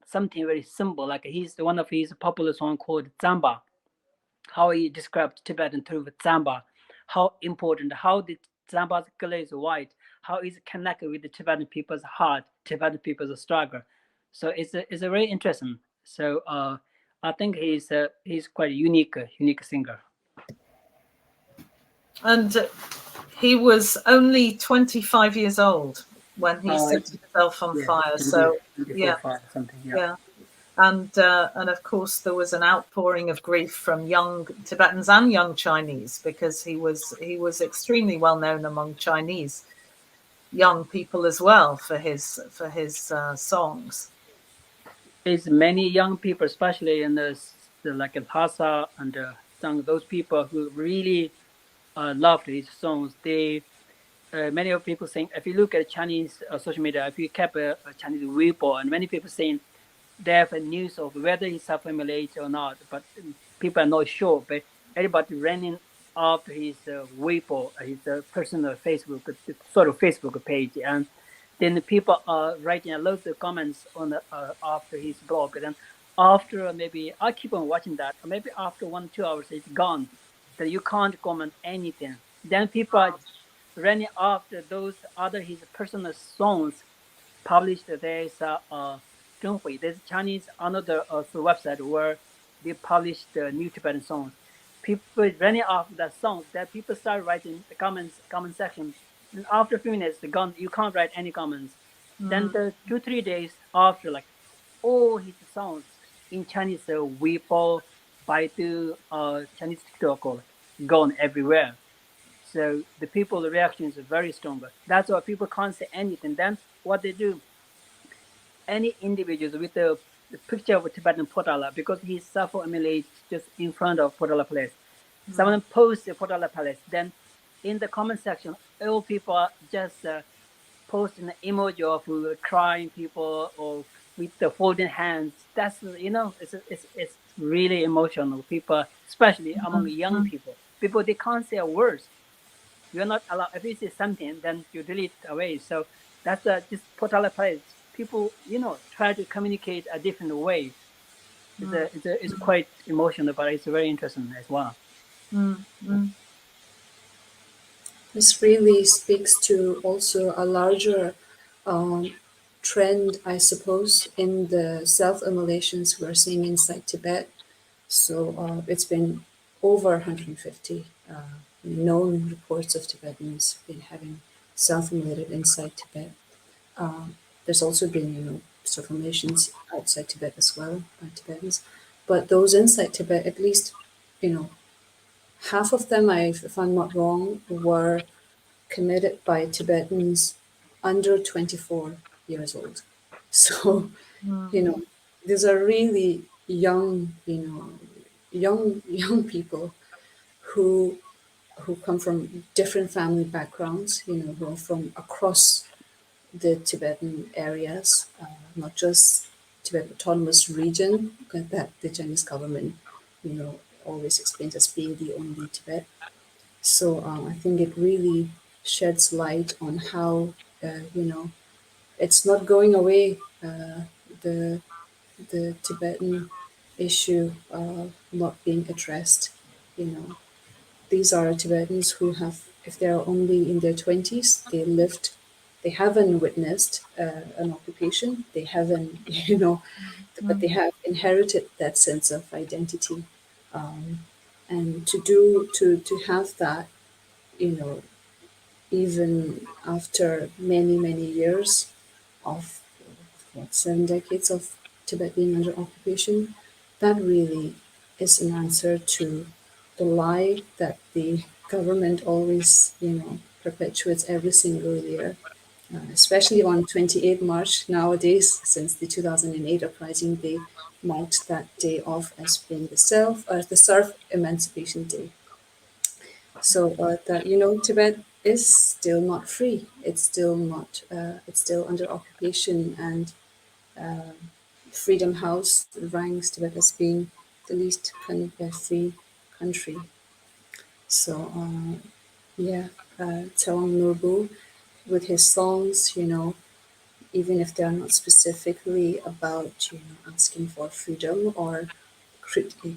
something very simple. Like he's one of his popular song called Zamba, how he described Tibetan through Zamba, how important, how the Zamba's color is white, how is it connected with the Tibetan people's heart, Tibetan people's struggle. So it's a very interesting. So I think he's quite a unique singer. And he was only 25 years old when he set himself on fire. So yeah, something. yeah. And of course there was an outpouring of grief from young Tibetans and young Chinese, because he was extremely well known among Chinese young people as well for his songs. It's many young people, especially in the like Lhasa and those people who really loved his songs. They many of people saying, if you look at Chinese social media, if you kept a Chinese Weibo, and many people saying they have a news of whether he's self-immolated or not, but people are not sure. But everybody running after his Weibo, his personal Facebook, sort of Facebook page, and then the people are writing a lot of comments on the, after his blog. And then after maybe I keep on watching that, maybe after 1-2 hours it's gone, then you can't comment anything. Then people are running after those other his personal songs published. There's Zhonghui, there's Chinese another website where they publish the new Tibetan songs. People running after that song, that people start writing the comment section. And after a few minutes, they're gone. You can't write any comments. Then the 2-3 days after, like all his songs in Chinese, Weibo, Baidu, Chinese TikTok, gone everywhere. So the people's reaction is very strong. That's why people can't say anything. Then what they do, any individuals with the picture of a Tibetan Potala, because he self-immolated just in front of Potala Palace. Someone posts the Potala Palace. Then in the comment section, all people just posting an emoji of crying people or with the folding hands. That's, it's really emotional. People, especially among young people, they can't say a word. You're not allowed. If you say something, then you delete it away. So that's just Potala Palace. People, try to communicate a different way. It's quite emotional, but it's very interesting as well. This really speaks to also a larger trend, I suppose, in the self-immolations we're seeing inside Tibet. So it's been over 150 known reports of Tibetans been having self-immolated inside Tibet. There's also been, self-immolations outside Tibet as well by Tibetans, but those inside Tibet, at least, half of them, if I'm not wrong, were committed by Tibetans under 24 years old. So, these are really young, young people who come from different family backgrounds, who are from across the Tibetan areas, not just Tibet Autonomous Region that the Chinese government, always explains as being the only Tibet. So I think it really sheds light on how, it's not going away. The Tibetan issue not being addressed. These are Tibetans who have, if they're only in their 20s, they haven't witnessed an occupation. They haven't, but they have inherited that sense of identity. And to have that, even after many, many years of 7 decades of Tibet being under occupation, that really is an answer to the lie that the government always, perpetuates every single year, especially on 28 March nowadays, since the 2008 uprising, they marked that day off as being the Serf Emancipation Day. So that Tibet is still not free. It's still not. It's still under occupation, and Freedom House ranks Tibet as being the least free country. So yeah, Tsewang Norbu with his songs, even if they are not specifically about asking for freedom or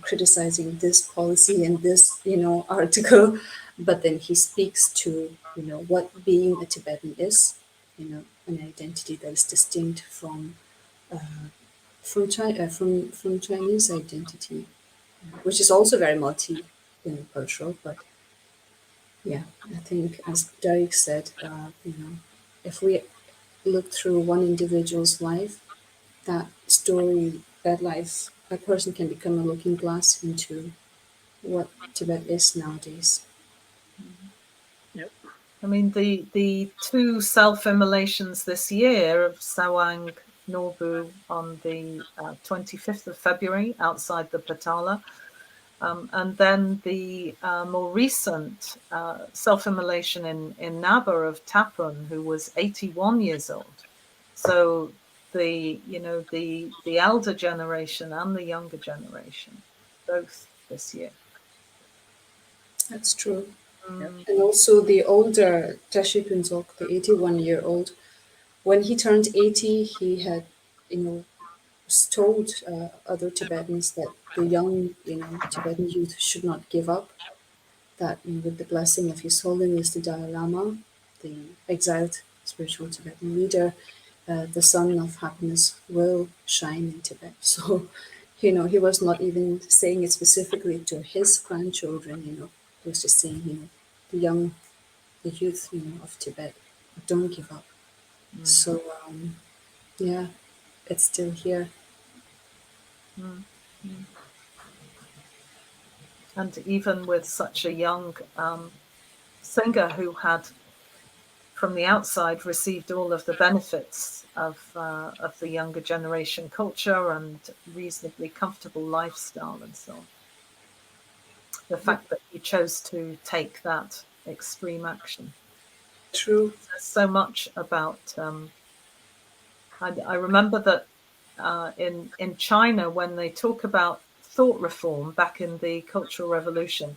criticizing this policy in this article, but then he speaks to what being a Tibetan is, an identity that is distinct from Chinese identity, which is also very cultural. But yeah, I think as Darig said, if we look through one individual's life, that story, that life, a person can become a looking glass into what Tibet is nowadays. Yep. I mean, the two self-immolations this year of Tsewang Norbu on the 25th of February outside the Patala, and then the more recent self-immolation in Naba of Tapun, who was 81 years old. So the elder generation and the younger generation, both this year. That's true. Yep. And also the older Tashi Punzok, the 81-year-old, when he turned 80, he had, told other Tibetans that the young, Tibetan youth should not give up, that with the blessing of His Holiness the Dalai Lama, the exiled spiritual Tibetan leader, the sun of happiness will shine in Tibet. So, he was not even saying it specifically to his grandchildren, he was just saying, the youth, of Tibet, don't give up. So, yeah, it's still here. And even with such a young singer who had, from the outside, received all of the benefits of the younger generation culture and reasonably comfortable lifestyle and so on. The fact that he chose to take that extreme action True. says so much about. I remember that in China, when they talk about thought reform back in the Cultural Revolution,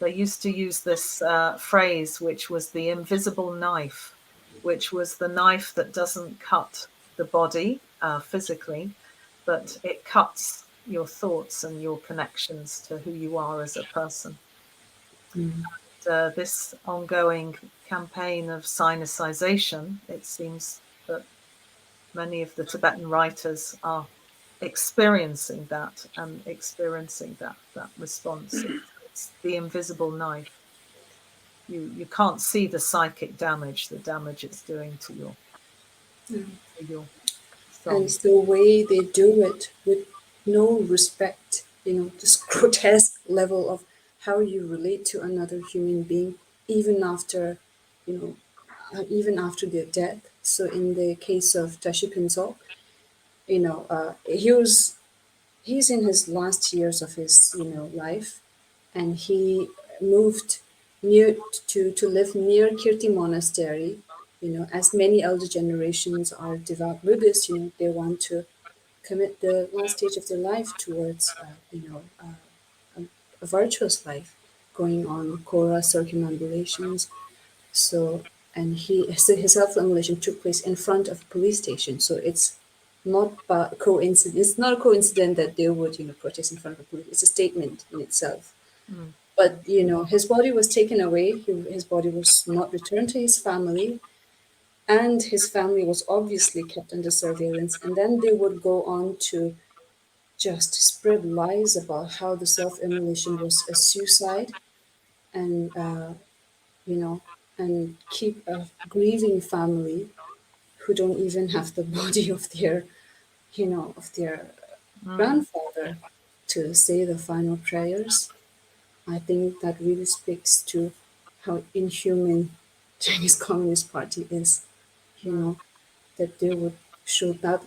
they used to use this phrase, which was the invisible knife, which was the knife that doesn't cut the body physically, but it cuts your thoughts and your connections to who you are as a person. This ongoing campaign of sinicization, it seems that many of the Tibetan writers are experiencing that and experiencing that response. It's the invisible knife. You can't see the psychic damage, the damage it's doing to your And soul. the way they do it with no respect, this grotesque level of how you relate to another human being, even after, even after their death. So in the case of Tashi Pinzol, he's in his last years of his life, and he moved near to live near Kirti Monastery. As many elder generations are devout Buddhists, they want to commit the last stage of their life towards, a virtuous life, going on Kora circumambulations. So, and his self-immolation took place in front of a police station. So it's not a coincidence. It's not a coincidence that they would, protest in front of the police. It's a statement in itself. But his body was taken away. His body was not returned to his family, and his family was obviously kept under surveillance. And then they would go on to just spread lies about how the self-immolation was a suicide, and you know, and keep a grieving family who don't even have the body of their grandfather to say the final prayers. I think that really speaks to how inhuman Chinese Communist Party is, you know, that they would show that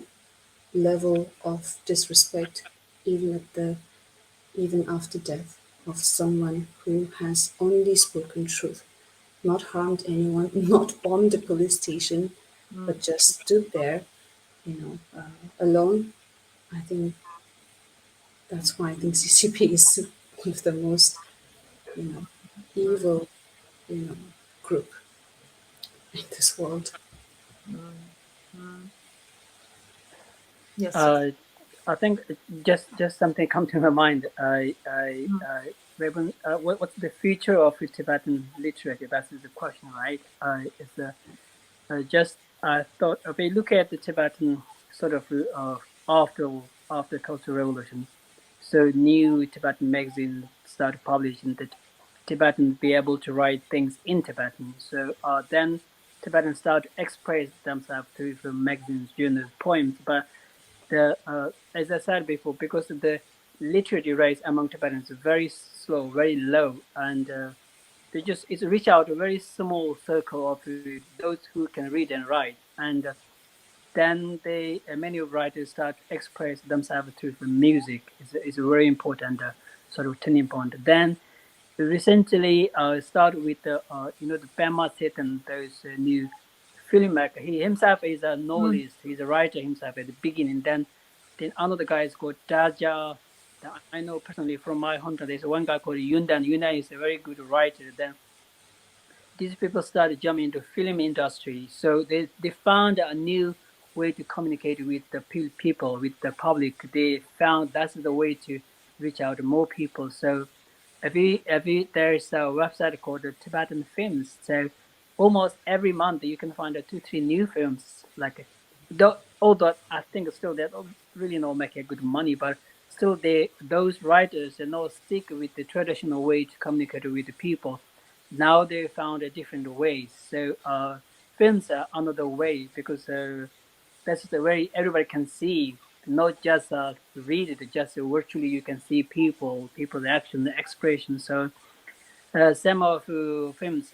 level of disrespect even at the even after death of someone who has only spoken truth, not harmed anyone, not bombed a police station, but just stood there, alone. I think that's why I think CCP is one of the most, you know, evil, you know, group in this world. Yes. Uh, I think just something come to my mind. Raven, what's the future of Tibetan literature? That's the question, right? It's just I thought if we look at the Tibetan sort of after Cultural Revolution, so new Tibetan magazines started publishing that Tibetans be able to write things in Tibetan. So then Tibetans start to express themselves through the magazines, journals, poems. But the as I said before, because of the literacy rate among Tibetans is very slow, very low, and they just it's reach out a very small circle of those who can read and write, and then they many writers start to express themselves through the music. Is a very important sort of turning point. Then recently started with the the Pema Setan, those new filmmaker. He himself is a novelist. He's a writer himself at the beginning. Then another guy is called Daja. That I know personally from my hometown. There's one guy called Yundan. Yundan is a very good writer. Then these people started jumping into film industry. So they found a new way to communicate with the people, with the public. They found that's the way to reach out to more people. So there's a website called the Tibetan Films. So almost every month you can find 2, 3 new films. Like, although I think still they don't really not make a good money, but still those writers they not stick with the traditional way to communicate with the people. Now they found a different ways. So films are another way because that's the way everybody can see, not just read it, just virtually you can see people's action, the expression. So some of films,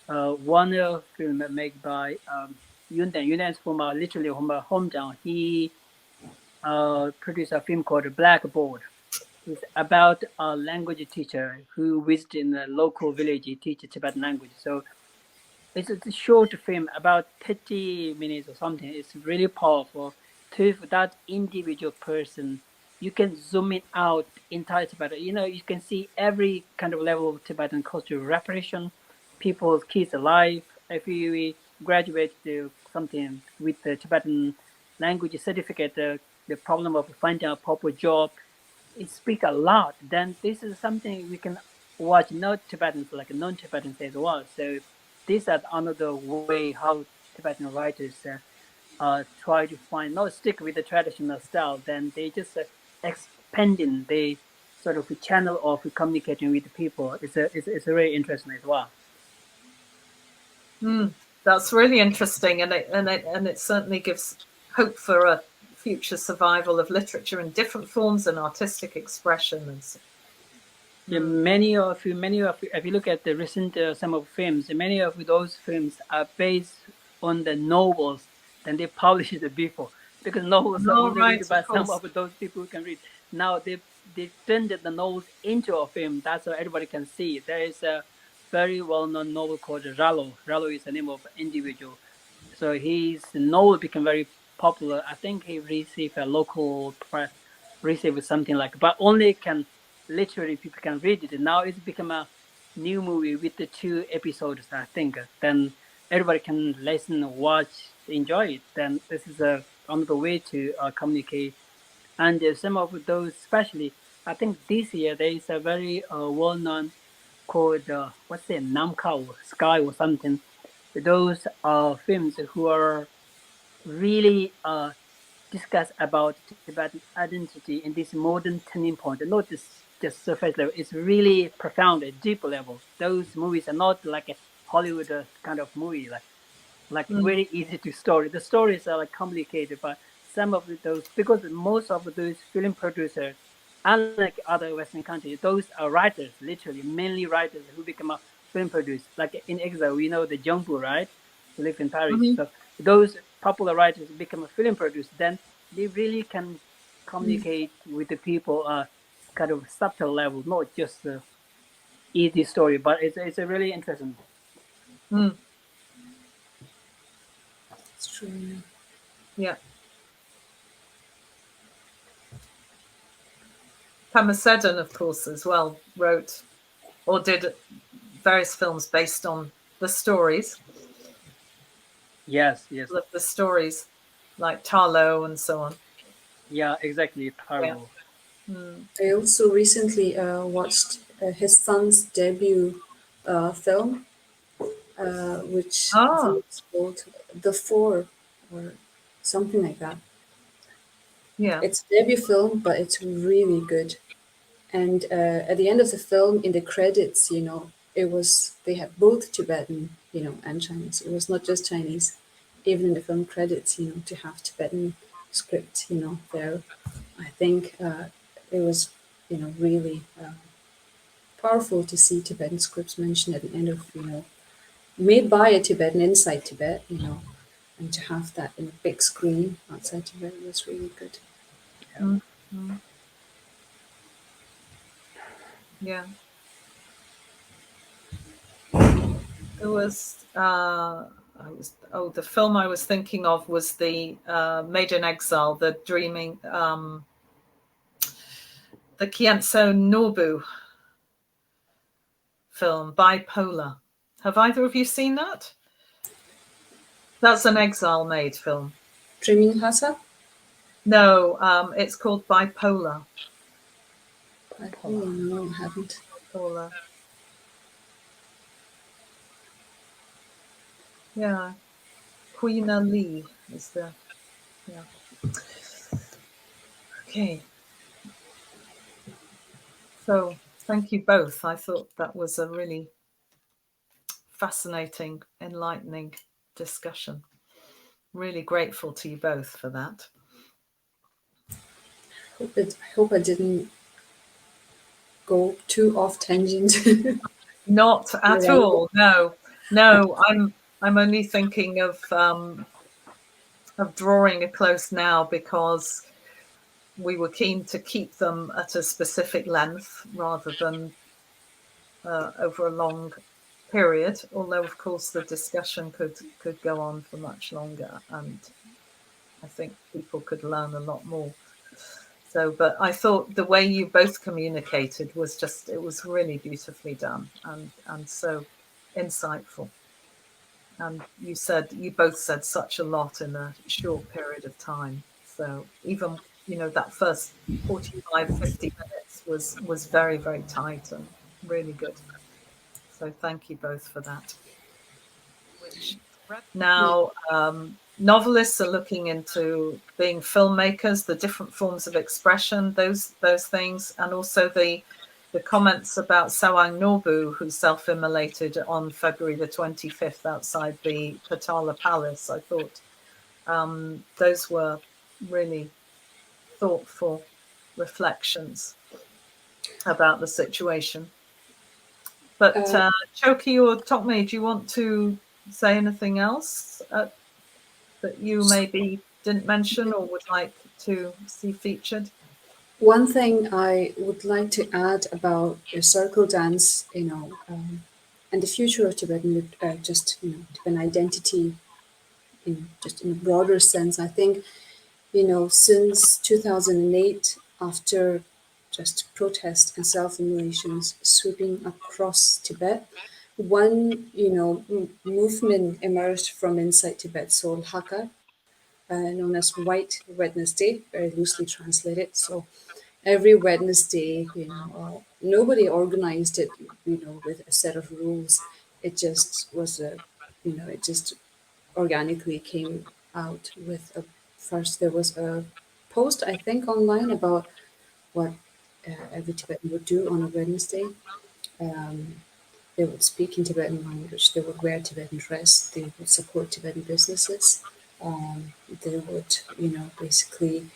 one film made by Yundan. Yundan is from literally from my hometown. He produced a film called Blackboard. It's about a language teacher who visited in a local village to teach Tibetan language. So it's a short film, about 30 minutes or something. It's really powerful. To that individual person, you can zoom it out entire Tibet. You can see every kind of level of Tibetan cultural repression, people's kids alive. If you graduate to something with the Tibetan language certificate, the problem of finding a proper job, it speak a lot. Then this is something we can watch not Tibetans like non-Tibetans as well. So these are another way how Tibetan writers try to find not stick with the traditional style. Then they just expanding the sort of channel of communicating with the people. It's very interesting as well. That's really interesting, and it certainly gives hope for a future survival of literature in different forms and artistic expression. Yeah, many of you, if you look at the recent some of films, many of those films are based on the novels than they published it before, because novels are Oh, only right, read by of some course. of those people who can read. Now they turned the novels into a film. That's so everybody can see. There is a very well-known novel called Ralo. Ralo is the name of an individual. So his novel became very popular. I think he received a local press, received something like, but only can literally people can read it. Now it's become a new movie with the 2 episodes. I think then everybody can listen, watch, enjoy it. Then this is another way to communicate. And some of those, especially, I think this year there is a very well-known called what's it, Namka or Sky or something. Those are films who are really discuss about Tibetan identity in this modern turning point, not just surface level. It's really profound, a deep level. Those movies are not like a Hollywood kind of movie, like very easy to story. The stories are like complicated, but some of those because most of those film producers unlike other Western countries, those are writers, literally, mainly writers who become a film producer. Like in exile, we know the Jungbu, right? Who live in Paris. Mhm. So those popular writers become a film producer. Then they really can communicate with the people kind of subtle level, not just easy story. But it's a really interesting. Mm, It's true. yeah. Pamaseddon, of course, as well, wrote or did various films based on the stories, Yes, yes, the stories, like Tarlo and so on. yeah, exactly. Yeah. Parallel. Mm. I also recently watched his son's debut film, which I Ah, think it's called The Four or something like that. yeah. It's a debut film, but it's really good. And at the end of the film, in the credits, it was they had both Tibetan, and Chinese. It was not just Chinese. Even in the film credits, to have Tibetan script, there. I think it was, really powerful to see Tibetan scripts mentioned at the end of, made by a Tibetan inside Tibet, and to have that in a big screen outside Tibet was really good. Mm, mm, yeah. There was, the film I was thinking of was the Made in Exile, the Dreaming, the Tsewang Norbu film, Bipolar. Have either of you seen that? That's an exile made film. Dreaming Lhasa? No, it's called Bipolar. No, I haven't. Bipolar. Yeah. Queen Ali is the, yeah. Okay. So thank you both. I thought that was a really fascinating, enlightening discussion. Really grateful to you both for that. I hope I didn't go too off tangent. Not at Around it. all. No, no. I'm only thinking of drawing a close now because we were keen to keep them at a specific length rather than over a long period. Although, of course, the discussion could go on for much longer, and I think people could learn a lot more. So, but I thought the way you both communicated was just, it was really beautifully done and so insightful. And you both said such a lot in a short period of time. So even, that first 45, 50 minutes was very, very tight and really good. So thank you both for that. Yeah. Now, novelists are looking into being filmmakers, the different forms of expression, those things, and also the comments about Tsewang Norbu, who self-immolated on February the 25th outside the Patala Palace. I thought those were really thoughtful reflections about the situation. But Uh, Choekyi or Thokmay, do you want to say anything else that you maybe didn't mention or would like to see featured? One thing I would like to add about circle dance, and the future of Tibetan, Tibetan identity, just in a broader sense. I think, since 2008, after just protest and self-immolations sweeping across Tibet, one, movement emerged from inside Tibet, so Lhasa, known as White Wednesday, very loosely translated. So every Wednesday, nobody organized it, with a set of rules. It just was it just organically came out with a first there was a post I think online about what every Tibetan would do on a Wednesday. Um, they would speak in Tibetan language. They would wear Tibetan dress. They would support Tibetan businesses. They would, basically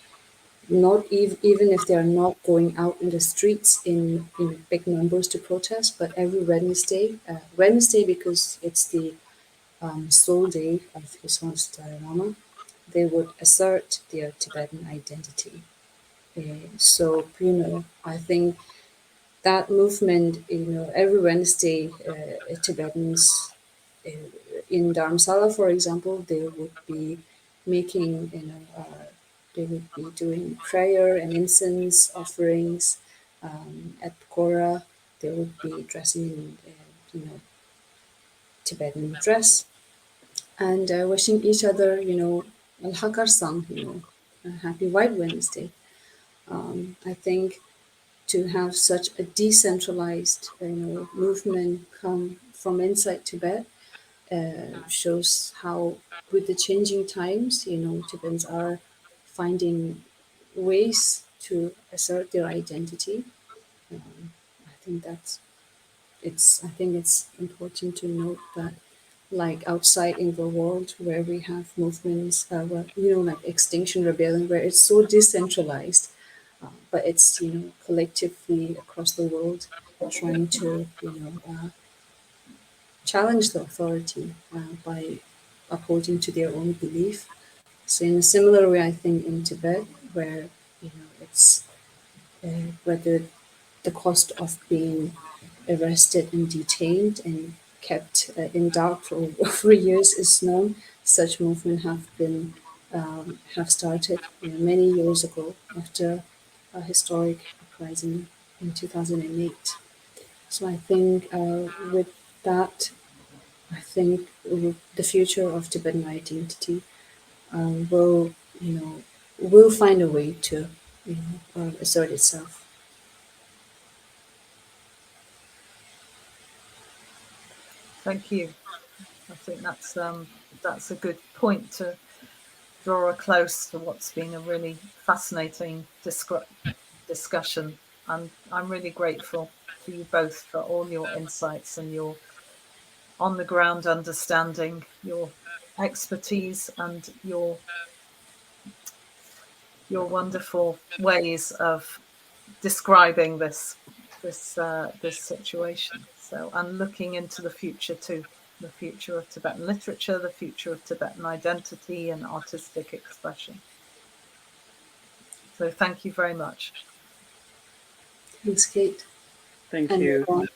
not even if they are not going out in the streets in big numbers to protest, but every Wednesday because it's the sole day of His Holiness Dalai Lama, they would assert their Tibetan identity. So, I think that movement, every Wednesday, Tibetans uh, in Dharamsala, for example, they would be making, they would be doing prayer and incense offerings. At Kora, they would be dressing in, Tibetan dress and wishing each other, Al Sang, a happy White Wednesday. I think to have such a decentralized, movement come from inside Tibet shows how, with the changing times, Tibetans are finding ways to assert their identity. I think that's it's. I think it's important to note that, like outside in the world, where we have movements, like Extinction Rebellion, where it's so decentralized, but it's collectively across the world trying to challenge the authority by upholding to their own belief. So in a similar way, I think in Tibet, where it's whether the cost of being arrested and detained and kept in dark for over years is known. Such movement have started many years ago after a historic uprising in 2008. So I think with that, I think the future of Tibetan identity will, will find a way to, assert itself. Thank you. I think that's a good point to draw a close to what's been a really fascinating discussion. And I'm really grateful to you both for all your insights and your on the ground understanding, your expertise, and your wonderful ways of describing this situation. So, and looking into the future too, the future of Tibetan literature, the future of Tibetan identity and artistic expression. So, thank you very much. Thanks, Kate. Thank And you. Yvonne.